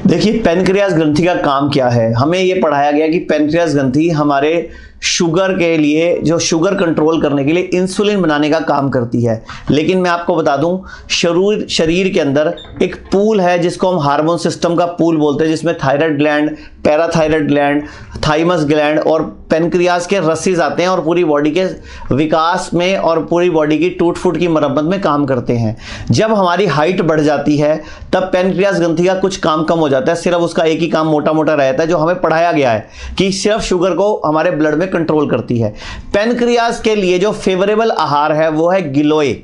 देखिए, पेनक्रियास ग्रंथि का काम क्या है। हमें ये पढ़ाया गया कि पेनक्रियास ग्रंथि हमारे शुगर के लिए, जो शुगर कंट्रोल करने के लिए इंसुलिन बनाने का काम करती है। लेकिन मैं आपको बता दूं, शरीर के अंदर एक पूल है जिसको हम हार्मोन सिस्टम का पूल बोलते हैं, जिसमें thyroid gland, parathyroid gland, thymus gland और पेनक्रियास के रसेस आते हैं और पूरी बॉडी के विकास में और पूरी बॉडी की टूट फूट की मरम्मत में काम करते हैं। जब हमारी हाइट बढ़ जाती है तब पेनक्रियास ग्रंथि का कुछ काम कम हो जाता है। सिर्फ उसका एक ही काम मोटा मोटा रहता है, जो हमें पढ़ाया गया है कि सिर्फ शुगर को हमारे ब्लड में कंट्रोल करती है। पेनक्रियास के लिए जो फेवरेबल आहार है वो है गिलोय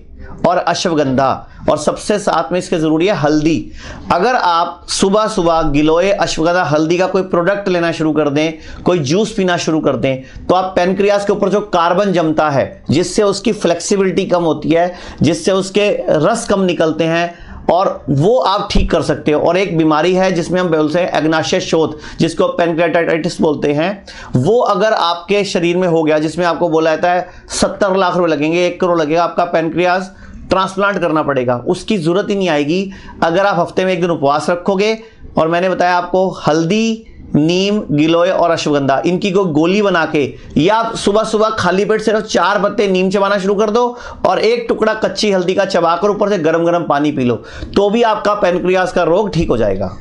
और अश्वगंधा, और सबसे साथ में इसके जरूरी है हल्दी। अगर आप सुबह सुबह गिलोय, अश्वगंधा, हल्दी का कोई प्रोडक्ट लेना शुरू कर दें, कोई जूस पीना शुरू कर दें, तो आप पेनक्रियास के ऊपर जो कार्बन जमता है, जिससे उसकी फ्लेक्सिबिलिटी कम होती है, जिससे उसके रस कम निकलते हैं, और वो आप ठीक कर सकते हो। और एक बीमारी है जिसमें हम बोलते हैं एग्नाशियस शोथ, जिसको पेनक्रियाटाइटिस बोलते हैं, वो अगर आपके शरीर में हो गया, जिसमें आपको बोला जाता है 70 लाख रुपए लगेंगे, 1 करोड़ लगेगा, आपका पेनक्रियास ट्रांसप्लांट करना पड़ेगा, उसकी जरूरत ही नहीं आएगी अगर आप हफ्ते में 1 दिन उपवास रखोगे। और मैंने बताया आपको, हल्दी, नीम, गिलोय और अश्वगंधा, इनकी को गोली बना के, या आप सुबह सुबह खाली पेट सिर्फ 4 पत्ते नीम चबाना शुरू कर दो और 1 टुकड़ा कच्ची हल्दी का चबाकर ऊपर से गरम गरम पानी पी लो, तो भी आपका पेनक्रियास का रोग ठीक हो जाएगा।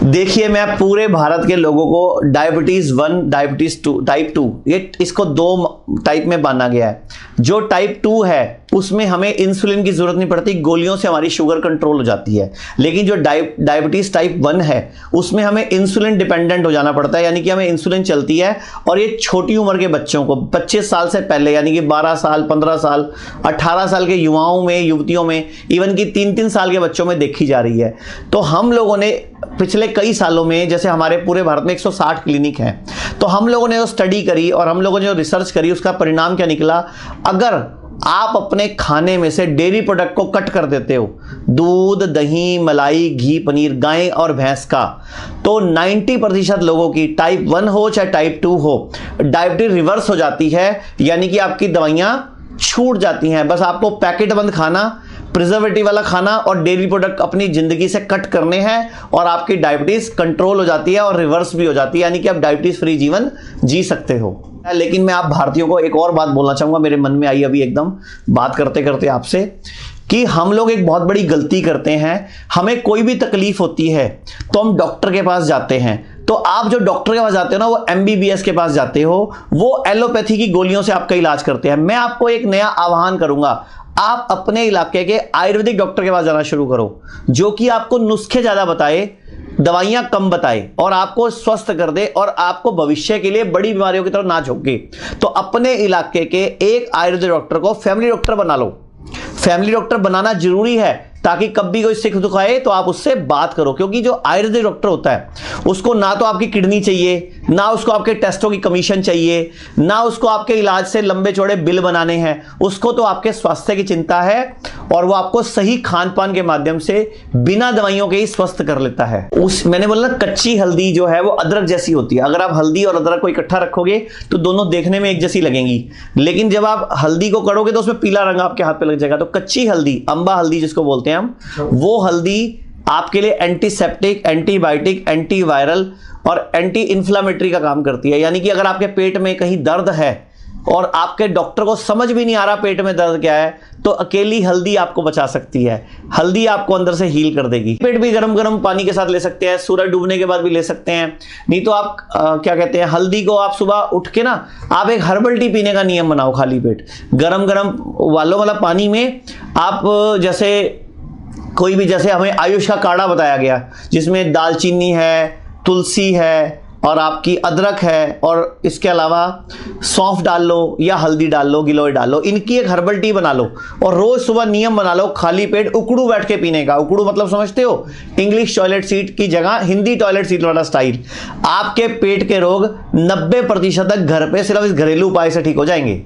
देखिए, मैं पूरे भारत के लोगों को डायबिटीज 1, डायबिटीज 2, टाइप 2, ये इसको 2 टाइप में बांटा गया है। जो टाइप 2 है उसमें हमें इंसुलिन की जरूरत नहीं पड़ती, गोलियों से हमारी शुगर कंट्रोल हो जाती है। लेकिन जो डायबिटीज टाइप 1 है उसमें हमें इंसुलिन डिपेंडेंट हो जाना पड़ता है, यानी कि हमें इंसुलिन चलती है। और ये छोटी उम्र के बच्चों को 25 साल से पहले, यानी कि 12 साल, 15 साल, 18 साल के युवाओं में, युवतियों में, इवन कि 3-3 साल के बच्चों में देखी जा रही है। तो हम लोगों ने पिछले कई सालों में, जैसे हमारे पूरे भारत में 160 क्लिनिक हैं, तो हम लोगों ने जो स्टडी करी और हम लोगों ने जो रिसर्च करी, उसका परिणाम क्या निकला। अगर आप अपने खाने में से डेयरी प्रोडक्ट को कट कर देते हो, दूध, दही, मलाई, घी, पनीर, गाय और भैंस का, तो 90% लोगों की, टाइप 1 हो चाहे टाइप 2 हो, डायबिटीज रिवर्स हो जाती है। यानी कि आपकी दवाइयां छूट जाती हैं। बस आपको पैकेट बंद खाना, प्रिजर्वेटिव वाला खाना और डेयरी प्रोडक्ट अपनी जिंदगी से कट करने हैं, और आपकी डायबिटीज कंट्रोल हो जाती है और रिवर्स भी हो जाती है, यानी कि आप डायबिटीज फ्री जीवन जी सकते हो। लेकिन मैं आप भारतीयों को एक और बात बोलना चाहूंगा, मेरे मन में आई अभी एकदम बात करते करते आपसे, कि हम लोग एक बहुत बड़ी गलती करते हैं। हमें कोई भी तकलीफ होती है तो हम डॉक्टर के पास जाते हैं। तो आप जो डॉक्टर के पास जाते हो ना, वो MBBS के पास जाते हो, वो एलोपैथी की गोलियों से आपका इलाज करते हैं। मैं आपको एक नया आह्वान करूंगा, आप अपने इलाके के आयुर्वेदिक डॉक्टर के पास जाना शुरू करो, जो कि आपको नुस्खे ज्यादा बताए, दवाइयां कम बताए और आपको स्वस्थ कर दे, और आपको भविष्य के लिए बड़ी बीमारियों की तरफ ना झोंके। तो अपने इलाके के एक आयुर्वेदिक डॉक्टर को फैमिली डॉक्टर बना लो। फैमिली डॉक्टर बनाना जरूरी है, ताकि कभी कोई सिक दुख आए तो आप उससे बात करो। क्योंकि जो आयुर्वेदिक डॉक्टर होता है, उसको ना तो आपकी किडनी चाहिए, ना उसको आपके टेस्टों की कमीशन चाहिए, ना उसको आपके इलाज से लंबे चौड़े बिल बनाने हैं। उसको तो आपके स्वास्थ्य की चिंता है, और वो आपको सही खान पान के माध्यम से बिना दवाइयों के ही स्वस्थ कर लेता है। मैंने बोला ना, कच्ची हल्दी जो है वो अदरक जैसी होती है। अगर आप हल्दी और अदरक को इकट्ठा रखोगे तो दोनों देखने में एक जैसी लगेंगी, लेकिन जब आप हल्दी को करोगे तो उसमें पीला रंग आपके हाथ पे लग जाएगा। तो कच्ची हल्दी, अम्बा हल्दी जिसको बोलते हैं हम, वो हल्दी आपके लिए एंटीसेप्टिक, एंटीबायोटिक, एंटीवायरल और एंटी इंफ्लेमेटरी का काम करती है। यानी कि अगर आपके पेट में कहीं दर्द है और आपके डॉक्टर को समझ भी नहीं आ रहा पेट में दर्द क्या है, तो अकेली हल्दी आपको बचा सकती है। हल्दी आपको अंदर से हील कर देगी। पेट भी गरम गरम पानी के साथ ले सकते हैं, सूरज डूबने के बाद भी ले सकते हैं। नहीं तो आप क्या कहते हैं, हल्दी को आप सुबह उठ के ना, आप एक हर्बल टी पीने का नियम बनाओ। खाली पेट गरम गरम वालों वाला पानी में आप, जैसे कोई भी, जैसे हमें आयुष का काढ़ा बताया गया, जिसमें दालचीनी है, तुलसी है और आपकी अदरक है, और इसके अलावा सौंफ डाल लो या हल्दी डाल लो, गिलोय डाल लो, इनकी एक हर्बल टी बना लो। और रोज सुबह नियम बना लो खाली पेट उकड़ू बैठ के पीने का। उकड़ू मतलब समझते हो, इंग्लिश टॉयलेट सीट की जगह हिंदी टॉयलेट सीट वाला स्टाइल। आपके पेट के रोग 90% तक घर पे सिर्फ इस घरेलू उपाय से ठीक हो जाएंगे।